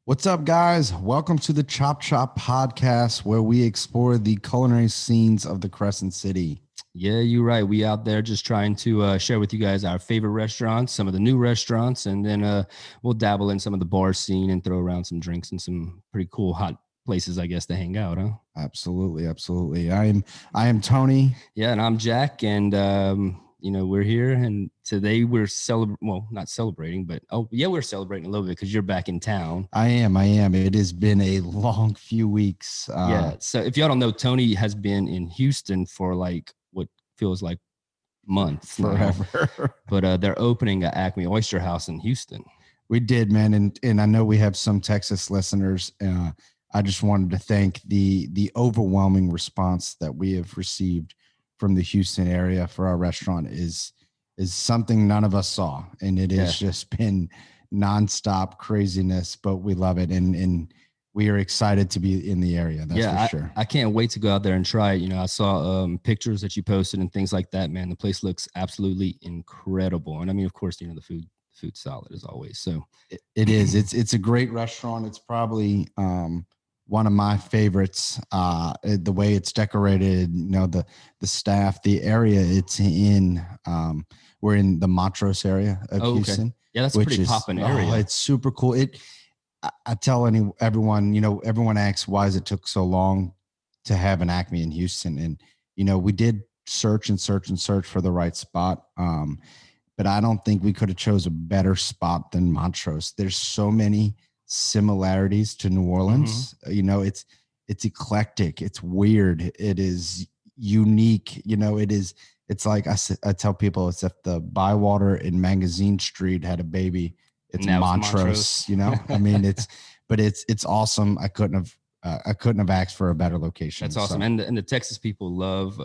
What's up, guys? Welcome to the Chop Chop podcast, where we explore the culinary scenes of the Crescent City. Yeah, you're right. We out there just trying to share with you guys our favorite restaurants, some of the new restaurants, and then we'll dabble in some of the bar scene and throw around some drinks and some pretty cool hot places, I guess, to hang out, huh? Absolutely, absolutely. I am Tony. Yeah, and I'm Jack, and we're here, and today we're not celebrating, but we're celebrating a little bit because you're back in town. I am. It has been a long few weeks. Yeah. So if y'all don't know, Tony has been in Houston for like what feels like months forever. But they're opening an Acme Oyster House in Houston. We did, man, and I know we have some Texas listeners. I just wanted to thank the overwhelming response that we have received from the Houston area for our restaurant is something none of us saw, and it has just been nonstop craziness. But we love it, and we are excited to be in the area. That's for sure. I can't wait to go out there and try it. I saw pictures that you posted and things like that. Man, the place looks absolutely incredible, and I mean, of course, the food's solid as always. So it is. It's a great restaurant. It's probably one of my favorites. The way it's decorated, the staff, the area it's in. We're in the Montrose area of Houston. Yeah, that's a pretty poppin' area. It's super cool. I tell everyone, everyone asks why it took so long to have an Acme in Houston, and we did search for the right spot. But I don't think we could have chose a better spot than Montrose. There's so many similarities to New Orleans. Mm-hmm. It's eclectic. It's weird. It is unique. It's like I tell people, it's if the Bywater in Magazine Street had a baby, it's Montrose. I mean, it's awesome. I couldn't have asked for a better location. That's awesome. And the Texas people love,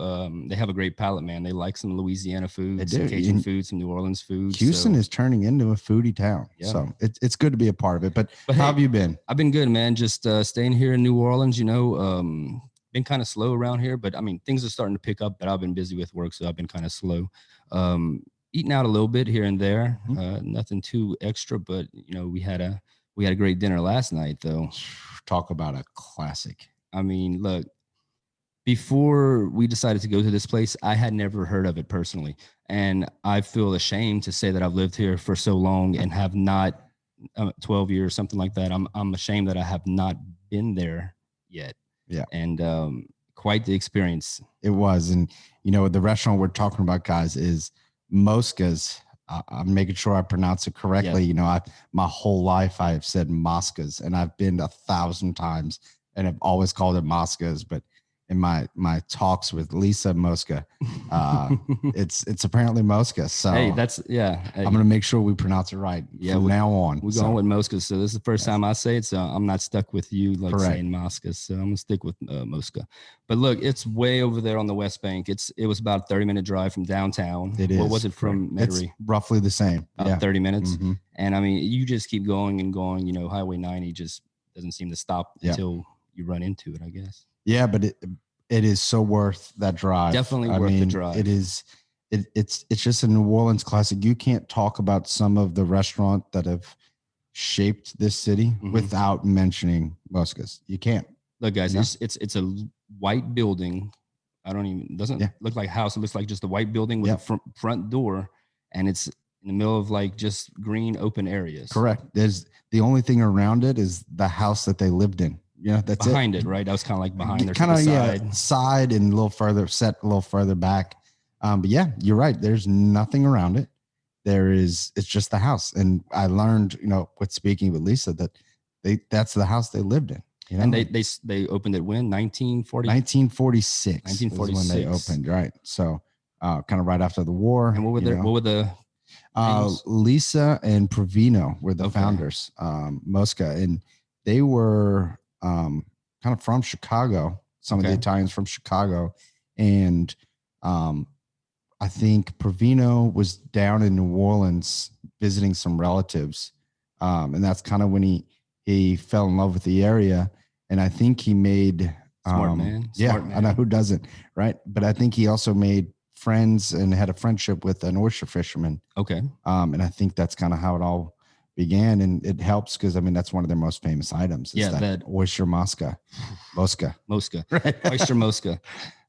they have a great palate, man. They like some Louisiana food, some Cajun food, some New Orleans food. Houston is turning into a foodie town. Yeah. So it's good to be a part of it. But how have you been? I've been good, man. Just staying here in New Orleans, been kind of slow around here, but I mean, things are starting to pick up, but I've been busy with work, so I've been kind of slow. Eating out a little bit here and there, nothing too extra, but we had a great dinner last night, though. Talk about a classic. I mean, look, before we decided to go to this place, I had never heard of it personally. And I feel ashamed to say that I've lived here for so long and have not 12 years, something like that. I'm ashamed that I have not been there yet. Yeah. And quite the experience. It was. And, the restaurant we're talking about, guys, is Mosca's. I'm making sure I pronounce it correctly. Yeah. My whole life I have said Mosca's, and I've been 1,000 times and I've always called it Mosca's. But in my talks with Lisa Mosca, it's apparently Mosca. So hey, I'm gonna make sure we pronounce it right from now on. We're going with Mosca. So this is the first time I say it, so I'm not stuck with you saying Mosca. So I'm gonna stick with Mosca. But look, it's way over there on the West Bank. It was about a 30-minute drive from downtown. It is. What was it from Metairie? It's roughly the same. 30 minutes. Mm-hmm. And I mean, you just keep going and going. Highway 90 just doesn't seem to stop until you run into it, I guess. Yeah, but it is so worth that drive. Definitely worth the drive. It is. It's just a New Orleans classic. You can't talk about some of the restaurants that have shaped this city without mentioning Mosca's. You can't. Look, guys, it's a white building. Doesn't look like a house. It looks like just a white building with a front door, and it's in the middle of like just green open areas. Correct. There's the only thing around it is the house that they lived in. That's behind it, right? That was kind of like behind their side and a little further back. But yeah, you're right. There's nothing around it. It's just the house. And I learned, with speaking with Lisa, that that's the house they lived in. And they opened it when? 1946 was when they opened, right? So kind of right after the war. And what were the Lisa and Provino were the founders, Mosca, and they were kind of from Chicago, some of the Italians from Chicago. And I think Provino was down in New Orleans visiting some relatives. And that's kind of when he fell in love with the area. And I think he made smart man. I know, who doesn't, right? But I think he also made friends and had a friendship with an oyster fisherman. Okay. And I think that's kind of how it all began, and it helps because I mean that's one of their most famous items. Is that oyster Mosca. Mosca. Right. Oyster Mosca.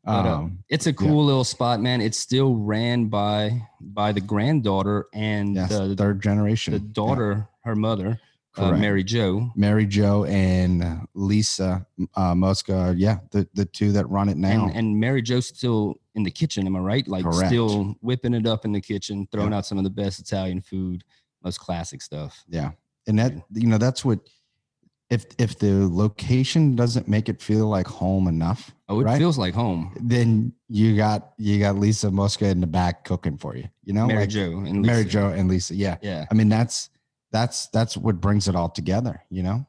But it's a cool little spot, man. It's still ran by the granddaughter and the third generation. The daughter, her mother, Mary Jo. Mary Jo and Lisa Mosca. Yeah, the two that run it now. And Mary Jo's still in the kitchen. Am I right? Like still whipping it up in the kitchen, throwing out some of the best Italian food, most classic stuff. Yeah, and that that's what. If the location doesn't make it feel like home enough, it feels like home. Then you got Lisa Mosca in the back cooking for you. Mary Jo and Lisa. Yeah, yeah. I mean that's what brings it all together.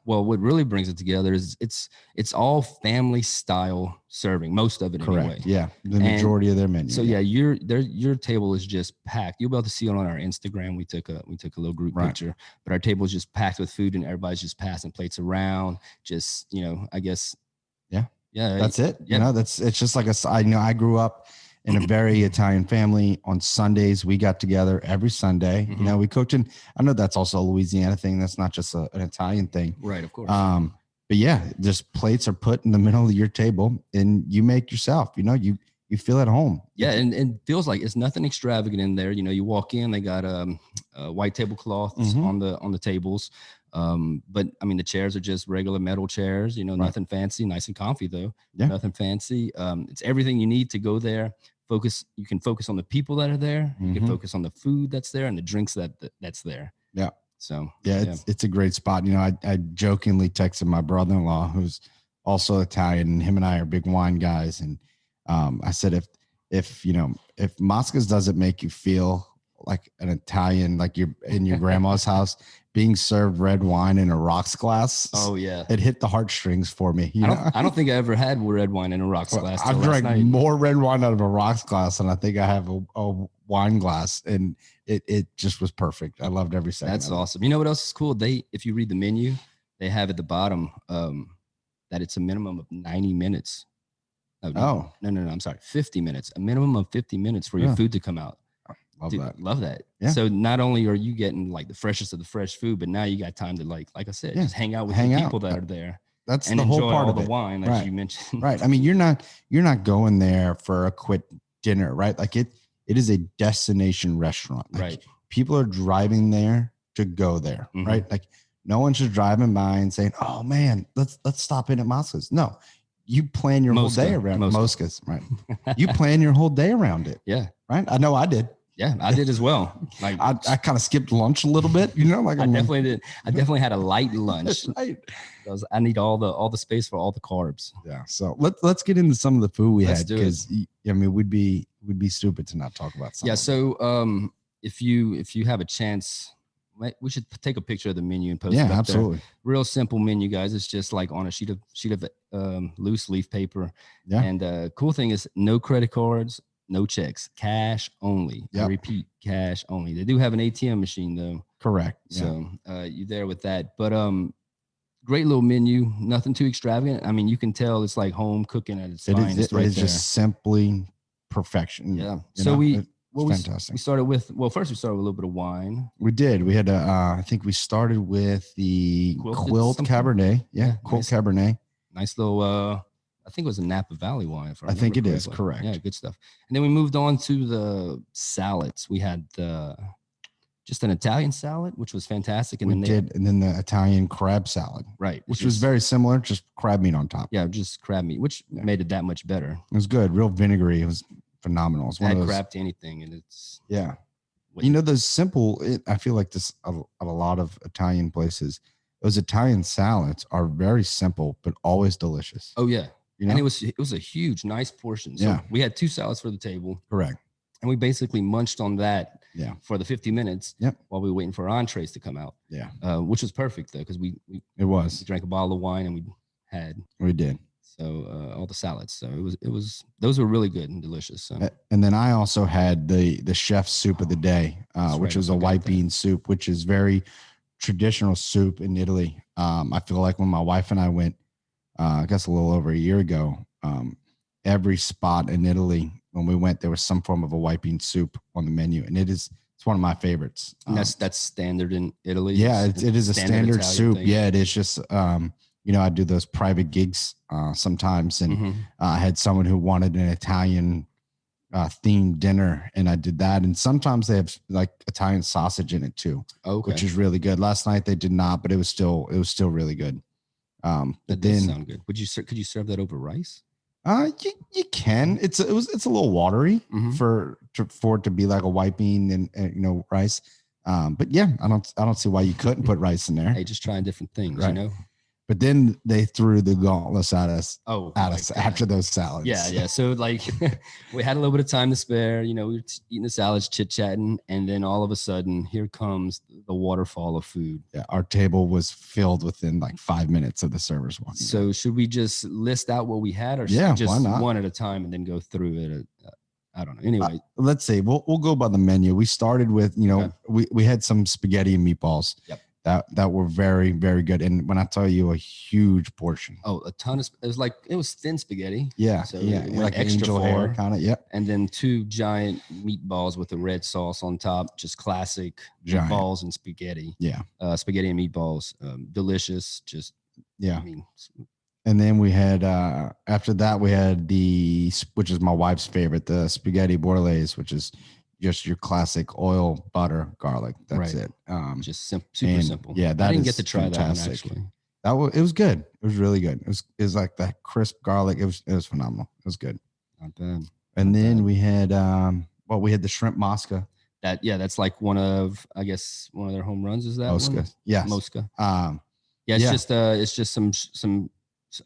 Well, what really brings it together is it's all family style serving. Most of it, anyway. Yeah, the majority of their menu. So your table is just packed. You'll be able to see it on our Instagram. We took a little group picture, but our table is just packed with food, and everybody's just passing plates around. Just I guess. Yeah, that's it. Yeah. It's just like I grew up in a very Italian family. On Sundays, we got together every Sunday. Mm-hmm. We cooked, and I know that's also a Louisiana thing. That's not just an Italian thing. Right, of course. But yeah, just plates are put in the middle of your table and you make yourself, you feel at home. Yeah. And it feels like it's nothing extravagant in there. You walk in, they got white tablecloths on the tables. But I mean, the chairs are just regular metal chairs, nothing fancy, nice and comfy though. Yeah. Nothing fancy. It's everything you need to go there. You can focus on the people that are there. You can focus on the food that's there and the drinks that's there. Yeah. So it's a great spot. I jokingly texted my brother-in-law, who's also Italian, and him and I are big wine guys. And I said, if Mosca's doesn't make you feel like an Italian, like you're in your grandma's house, being served red wine in a rocks glass. Oh yeah, it hit the heartstrings for me. I don't think I ever had red wine in a rocks glass. I've drank more red wine out of a rocks glass than I think I have a wine glass, and it just was perfect. I loved every second. That's awesome. You know what else is cool? If you read the menu, they have at the bottom that it's a minimum of 90 minutes. No, I'm sorry, 50 minutes. A minimum of 50 minutes for your food to come out. Love that. Yeah. So not only are you getting like the freshest of the fresh food, but now you got time to like I said, just hang out with the people that are there. That's the whole part of the wine that you mentioned. Right. I mean, you're not going there for a quick dinner, right? Like it is a destination restaurant. Like right. People are driving there to go there, right? Like no one's just driving by and saying, "Oh man, let's stop in at Mosca's." No, you plan your whole day around Mosca's, right? You plan your whole day around it. Yeah. Right. I know I did. Yeah, I did as well. Like I kind of skipped lunch a little bit, like I definitely did. I definitely had a light lunch. Right. Because I need all the space for all the carbs. Yeah. So let's get into some of the food we had, because I mean we'd be stupid to not talk about something. Yeah. So if you have a chance, we should take a picture of the menu and post it up absolutely. There. Real simple menu, guys. It's just like on a sheet of loose leaf paper. Yeah. And cool thing is no credit cards. No checks, cash only. Yep. I repeat, cash only. They do have an ATM machine though. Correct. So you're there with that. But great little menu, nothing too extravagant. I mean, you can tell it's like home cooking at its finest. It is just simply perfection. Yeah. So fantastic. We started with a little bit of wine. We did. We had I think we started with the Quilt Cabernet. Yeah, Quilt Cabernet. Nice little I think it was a Napa Valley wine. I think it is correct. Yeah, good stuff. And then we moved on to the salads. We had just an Italian salad, which was fantastic. And then the Italian crab salad, right, which was very similar, just crab meat on top. Yeah, just crab meat, which made it that much better. It was good, real vinegary. It was phenomenal. It's add crab to anything, and it's those simple. I feel like this at a lot of Italian places. Those Italian salads are very simple, but always delicious. Oh yeah. And it was a huge, nice portion. So we had 2 salads for the table. Correct. And we basically munched on that for the 50 minutes Yep. while we were waiting for our entrees to come out. Yeah. Which was perfect though, because we drank a bottle of wine and we did. So all the salads. So those were really good and delicious. So. And then I also had the chef's soup of the day, which was a white bean soup, which is very traditional soup in Italy. I feel like when my wife and I went, I guess a little over a year ago, every spot in Italy when we went, there was some form of a white bean soup on the menu, and it is It's one of my favorites. And that's standard in Italy. Yeah, it is a standard Italian soup. thing. Yeah, it is just I do those private gigs sometimes, and I had someone who wanted an Italian themed dinner, and I did that. And sometimes they have like Italian sausage in it too, which is really good. Last night they did not, but it was still really good. But that does sound good. Could you serve that over rice? You can. It's a little watery for it to be like a white bean and rice. But yeah, I don't see why you couldn't put rice in there. Hey, just trying different things, right. But then they threw the gauntlets at us. After those salads. Yeah. So like we had a little bit of time to spare. We were eating the salads, chit chatting, and then all of a sudden, here comes the waterfall of food. Yeah, our table was filled within like 5 minutes of the servers walking. So should we just list out what we had, or just why not? One at a time and then go through it? I don't know. Anyway, let's see. We'll go by the menu. We started with we had some spaghetti and meatballs. Yep. That were very, very good. And when I tell you, a huge portion. Oh, a ton of it was thin spaghetti. Yeah. So like extra angel hair kind of. Yep. And then 2 giant meatballs with the red sauce on top, just classic giant meatballs and spaghetti. Yeah. Spaghetti and meatballs. Delicious. Just and then we had after that we had which is my wife's favorite, the spaghetti Bourlets, which is just your classic oil, butter, garlic. That's it. Just super simple. Yeah, I didn't get to try fantastic. That one actually. It was good. It was really good. It was like that crisp garlic. It was phenomenal. It was good. Not bad. And then we had we had the shrimp Mosca. That's like one of their home runs. Is that Mosca? Yes. Mosca. It's just some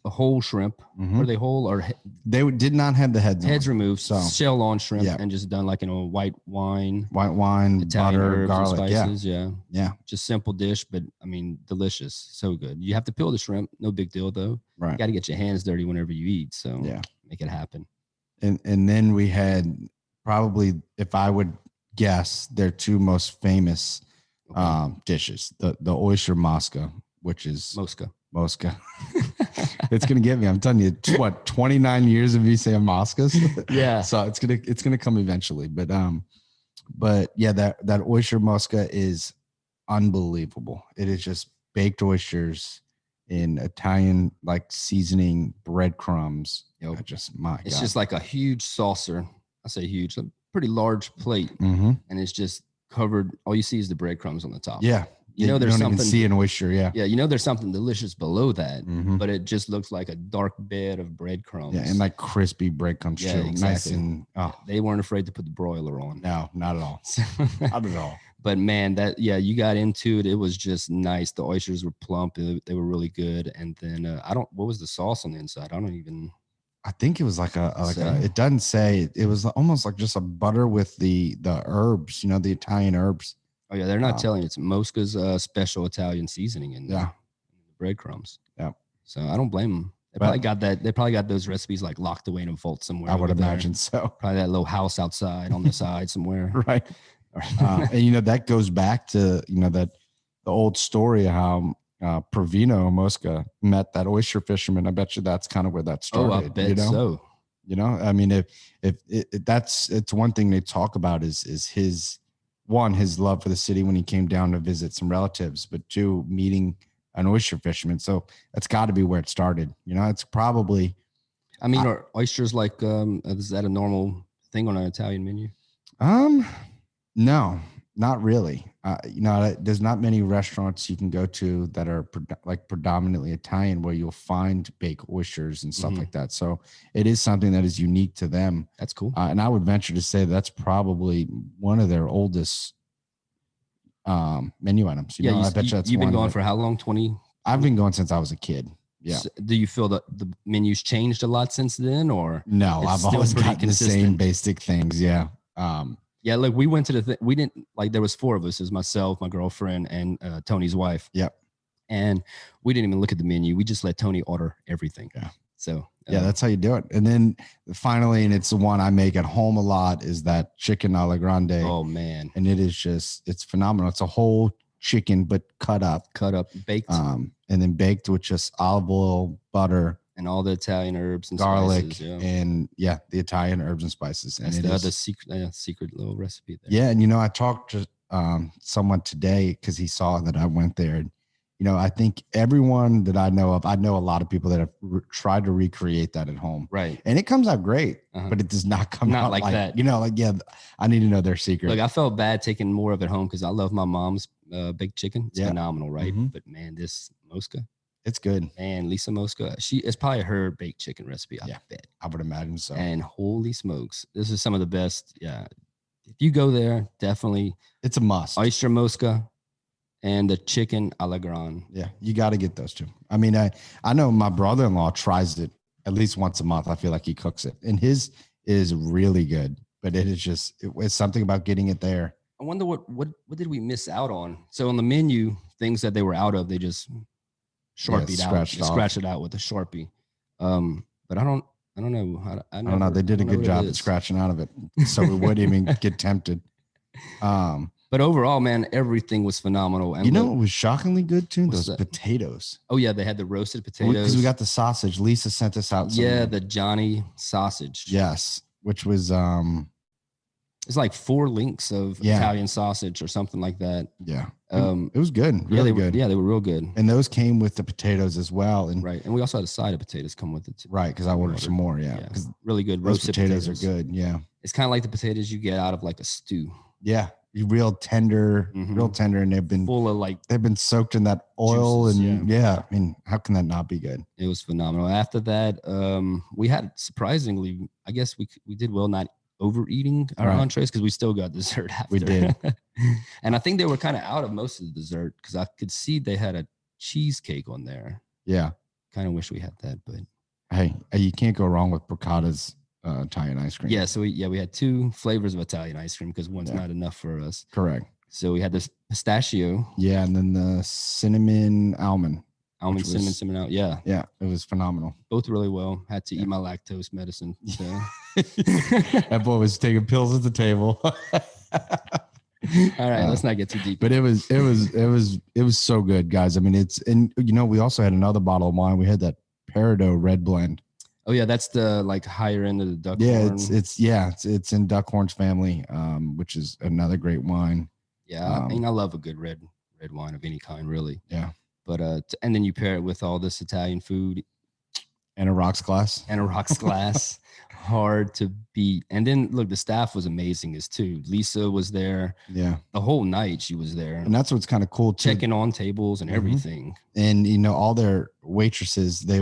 a whole shrimp. Were they whole or they did not have the heads removed, so shell on shrimp and just done like white wine, Italian butter, garlic, spices, yeah, just simple dish, but I mean delicious, so good. You have to peel the shrimp, no big deal though. Right, you got to get your hands dirty whenever you eat, so make it happen. And then we had probably, if I would guess, their 2 most famous dishes: the oyster Mosca, which is Mosca. It's gonna get me. I'm telling you, 29 years of me saying Moscas. Yeah. So it's gonna come eventually. But yeah, that oyster Mosca is unbelievable. It is just baked oysters in Italian like seasoning, breadcrumbs. Just it's just like a huge saucer. I say huge, a pretty large plate, and it's just covered. All you see is the breadcrumbs on the top. Yeah. There's don't something. Even see an oyster, Yeah, there's something delicious below that, but it just looks like a dark bed of breadcrumbs. Yeah, and like crispy breadcrumbs too. Exactly. Nice and they weren't afraid to put the broiler on. No, not at all. Not at all. But man, you got into it. It was just nice. The oysters were plump. They were really good. And then what was the sauce on the inside? I think it was like it doesn't say. It was almost like just a butter with the herbs, the Italian herbs. Oh yeah, they're not telling you. It's Mosca's special Italian seasoning in the breadcrumbs. Yeah. So I don't blame them. They probably got those recipes like locked away in a vault somewhere. I would imagine so. Probably that little house outside on the side somewhere. Right. And that goes back to that the old story how Provino Mosca met that oyster fisherman. I bet you that's kind of where that started. Oh, I bet so. I mean, if it's one thing they talk about is his love for the city when he came down to visit some relatives, but 2, meeting an oyster fisherman. So that's got to be where it started. It's probably. I mean, are oysters like is that a normal thing on an Italian menu? No, not really. There's not many restaurants you can go to that are predominantly Italian where you'll find baked oysters and stuff like that. So it is something that is unique to them. That's cool. And I would venture to say that's probably one of their oldest menu items. I bet you that's. You've been going for how long? 20? I've been going since I was a kid. Yeah. So do you feel that the menu's changed a lot since then, or no? I've always gotten the same basic things. Yeah. Yeah, like we went to we didn't there was 4 of us. It was myself, my girlfriend, and Tony's wife. Yep. And we didn't even look at the menu. We just let Tony order everything. Yeah. So that's how you do it. And then finally, and it's the one I make at home a lot, is that chicken alla grande. Oh man. And it's phenomenal. It's a whole chicken, but cut up, baked. And then baked with just olive oil, butter, and all the Italian herbs and garlic, spices. Yeah, and the Italian herbs and spices. And that's it the other is, secret little recipe there. yeah. And I talked to someone today because he saw that I went there. And, I think everyone that I know of, I know a lot of people that have tried to recreate that at home. Right. And it comes out great, Uh-huh. but it does not come Not out like that. I need to know their secret. Look, I felt bad taking more of it home because I love my mom's baked chicken. It's phenomenal, right? Mhm. But man, this Mosca, It's good. man, Lisa Mosca, it's probably her baked chicken recipe. I bet. I would imagine so. And holy smokes, this is some of the best. Yeah. If you go there, definitely. It's a must. Oyster Mosca and the chicken a la Grande. Yeah, you got to get those two. I mean, I know my brother-in-law tries it at least once a month. I feel like he cooks it, and his is really good. But it is just it's something about getting it there. I wonder what did we miss out on? So on the menu, things that they were out of, they just scratched it out with a Sharpie. But I don't know. I don't know. They did a good job at scratching out of it, so we wouldn't even get tempted. But overall, man, everything was phenomenal. And what was shockingly good too? Those potatoes. Oh yeah, they had the roasted potatoes. Because we got the sausage. Lisa sent us out. The Johnny sausage. Yes, which was it's like 4 links of Italian sausage or something like that. Yeah. It was good. Really good. Yeah, they were real good. And those came with the potatoes as well. And right. And we also had a side of potatoes come with it too. Right, because I ordered some more. Yeah. Because really good roasted potatoes are good. Yeah. It's kind of like the potatoes you get out of like a stew. Yeah. Real tender, and they've been full of they've been soaked in that oil juices, and I mean, how can that not be good? It was phenomenal. After that, we had surprisingly, I guess we did well not overeating our entrees because we still got dessert after. We did. And I think they were kind of out of most of the dessert because I could see they had a cheesecake on there. Yeah. Kind of wish we had that, but hey, you can't go wrong with Briccata's Italian ice cream. Yeah, so we had 2 flavors of Italian ice cream because one's not enough for us. Correct. So we had this pistachio. Yeah, and then the cinnamon almond. Cinnamon out. Yeah. Yeah, it was phenomenal. Both really well. Had to eat my lactose medicine. So. That boy was taking pills at the table. All right, let's not get too deep. But it was so good, guys. I mean, we also had another bottle of wine. We had that Peridot red blend. Oh yeah, that's the higher end of the Duckhorn. Yeah, it's in Duckhorn's family, which is another great wine. Yeah, I mean, I love a good red wine of any kind, really. Yeah. But and then you pair it with all this Italian food and a rocks glass. Hard to beat. And then look, the staff was amazing as too. Lisa was there. Yeah. The whole night she was there. And that's what's kind of cool too. Checking on tables and everything. And all their waitresses, they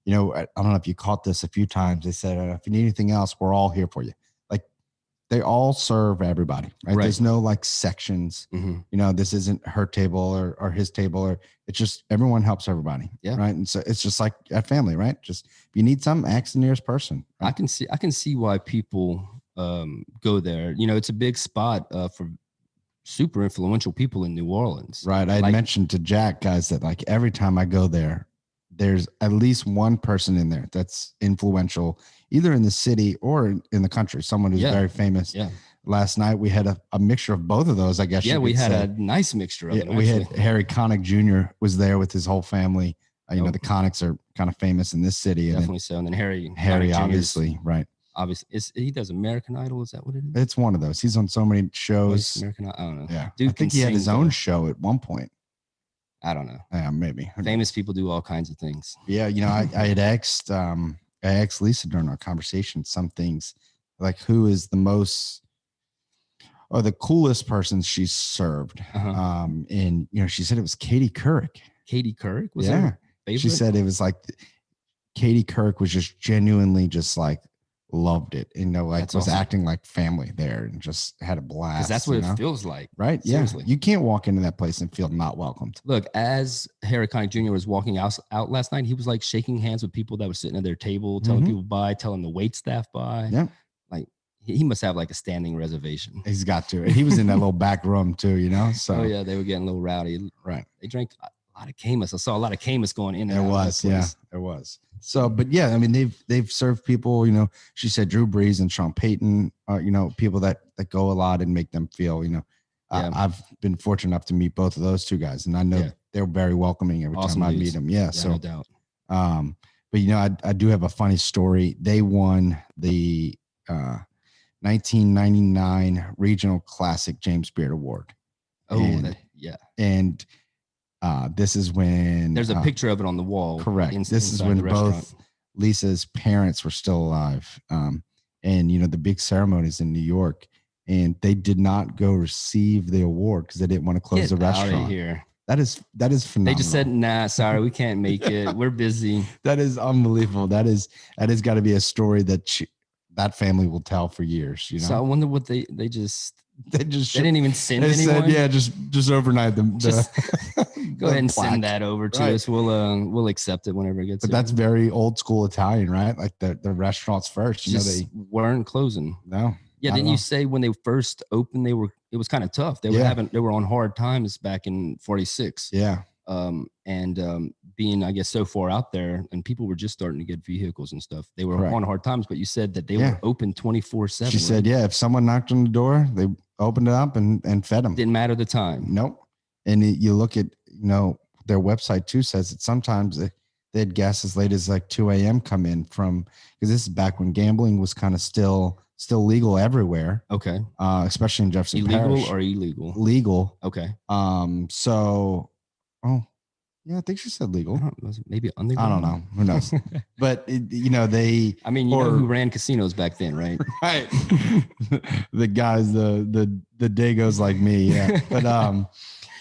I don't know if you caught this a few times. They said, if you need anything else, we're all here for you. Like they all serve everybody, right? There's no sections, this isn't her table or his table, or it's just everyone helps everybody. Yeah. Right. And so it's just like a family, right? Just if you need something, ask the nearest person. Right? I can see why people go there. It's a big spot for super influential people in New Orleans. Right. I mentioned to Jack, guys, that every time I go there, there's at least one person in there that's influential, either in the city or in the country, someone who's very famous. Yeah. Last night we had a mixture of both of those, I guess. Yeah, we had a nice mixture of them. We had Connick Jr. was there with his whole family. The Connicks are kind of famous in this city. Definitely so. And then Harry obviously, right. Obviously, he does American Idol. Is that what it is? It's one of those. He's on so many shows. American Idol. I don't know. Yeah. Dude, I think he had his own show at one point. I don't know. Yeah, maybe. Famous people do all kinds of things. Yeah, I had asked Lisa during our conversation some things, like who is the most or the coolest person she's served. And she said it was Katie Couric. Katie Couric was her favorite? She said it was Katie Couric was just genuinely just loved it. Was awesome. Acting like family there and just had a blast. Because that's what it feels like. Right? Seriously. Yeah. You can't walk into that place and feel not welcomed. Look, as Harry Connick Jr. was walking out last night, he was shaking hands with people that were sitting at their table, telling people bye, telling the wait staff bye. Yeah. He must have a standing reservation. He's got to. He was in that little back room too, So oh yeah, they were getting a little rowdy. Right. They drank a lot of Camus. I saw a lot of Camus going in. There was, there was. So, but yeah, I mean, they've served people, she said Drew Brees and Sean Payton are, people that go a lot and make them feel, I've been fortunate enough to meet both of those two guys. And I know they're very welcoming every time I meet them. Yeah. So, no doubt. But I do have a funny story. They won the 1999 Regional Classic James Beard Award. Oh, and this is when there's a picture of it on the wall. Correct. This is when both Lisa's parents were still alive. And the big ceremonies in New York, and they did not go receive the award because they didn't want to close the restaurant. Out of here. That is phenomenal. They just said, "Nah, sorry, we can't make it. We're busy." That is unbelievable. That has got to be a story that family will tell for years. So I wonder what they didn't even send anyone. Said, yeah, just overnight them. Go ahead and send that over to us. We'll accept it whenever it gets. But that's very old school Italian, right? Like the restaurants first. They weren't closing. No. Yeah, didn't you say when they first opened, it was kind of tough. They were on hard times back in 46. Yeah. Being, I guess, so far out there, and people were just starting to get vehicles and stuff. They were on hard times, but you said that they were open 24/7. She said, yeah, if someone knocked on the door, they opened it up and fed them. Didn't matter the time. Nope. And you look at, their website too says that sometimes they had guests as late as like 2 a.m. come in because this is back when gambling was kind of still legal everywhere. Okay. Especially in Jefferson Illegal Parish. Or illegal? Legal. Okay. Yeah, I think she said legal. Maybe underground. I don't know. Who knows? But they. I mean, you know who ran casinos back then, right? Right. The guys, the Dagos like me. Yeah. But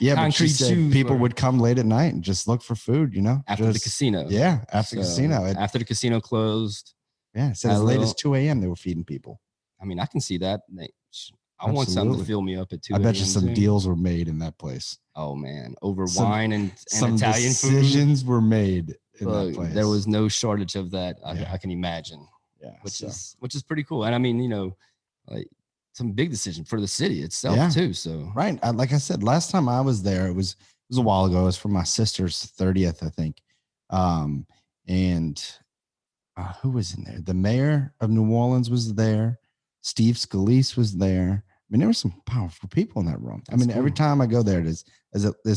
yeah. But she said people would come late at night and just look for food. After the casino. Yeah, after the casino. After the casino closed. Yeah, it said as late as 2 a.m. they were feeding people. I mean, I can see that. I want something to fill me up at 2 a.m. I bet you some deals were made in that place. Oh man, over wine and some Italian food. Decisions were made in that place. There was no shortage of that. I can imagine. Yeah, which is pretty cool. And I mean, like some big decision for the city itself too. So right, like I said, last time I was there, it was a while ago. It was for my sister's 30th, I think. Who was in there? The mayor of New Orleans was there. Steve Scalise was there. I mean, there were some powerful people in that room. Every time I go there, there's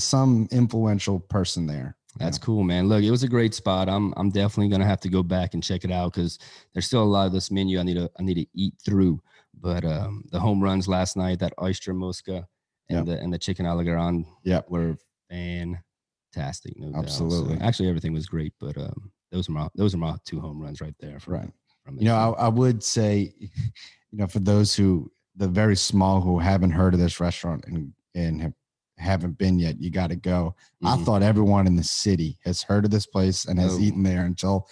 some influential person there. That's cool, man. Look, it was a great spot. I'm definitely gonna have to go back and check it out because there's still a lot of this menu I need to eat through. But the home runs last night, that oyster Mosca and the chicken alla Grande were fantastic. No Absolutely. Doubt. So, actually, everything was great, but those are my 2 home runs right there. I would say, for those the very small who haven't heard of this restaurant and haven't been yet, you got to go. Mm-hmm. I thought everyone in the city has heard of this place and has eaten there until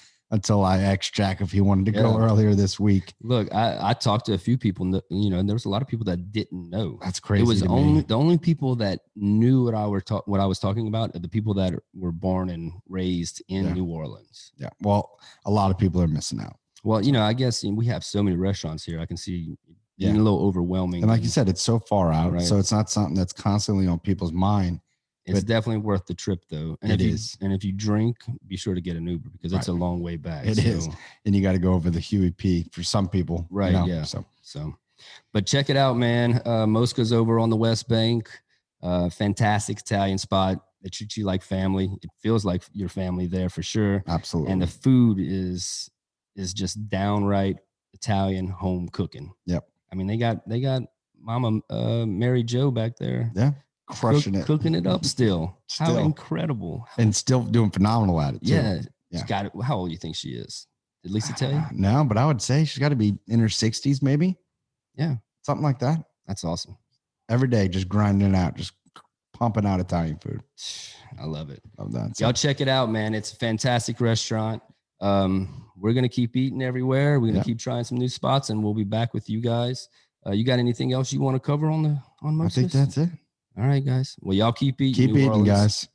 I asked Jack if he wanted to go earlier this week. Look, I talked to a few people, and there was a lot of people that didn't know. That's crazy. It was the only people that knew what I was talking about are the people that were born and raised in New Orleans. Yeah. Well, a lot of people are missing out. Well, I guess we have so many restaurants here. I can see being a little overwhelming. And like you said, it's so far out, right? So it's not something that's constantly on people's mind. It's definitely worth the trip, though. And if you drink, be sure to get an Uber because it's a long way back. It is, and you got to go over the Huey P for some people, right? Yeah. So, but check it out, man. Mosca's over on the West Bank. Fantastic Italian spot. They treat you like family. It feels like your family there for sure. Absolutely. And the food is just downright Italian home cooking. Yep. I mean, they got Mama Mary Jo back there. Yeah. Cooking it up still. How incredible. And still doing phenomenal at it too. Yeah. She's got it. How old do you think she is? Did Lisa tell you? No, but I would say she's got to be in her 60s maybe. Yeah. Something like that. That's awesome. Every day just grinding out, just pumping out Italian food. I love it. Love that. Y'all check it out, man. It's a fantastic restaurant. We're going to keep eating everywhere. We're going to keep trying some new spots, and we'll be back with you guys. You got anything else you want to cover on Mosca's? I think that's it. All right, guys. Well, y'all keep eating. Keep eating, guys.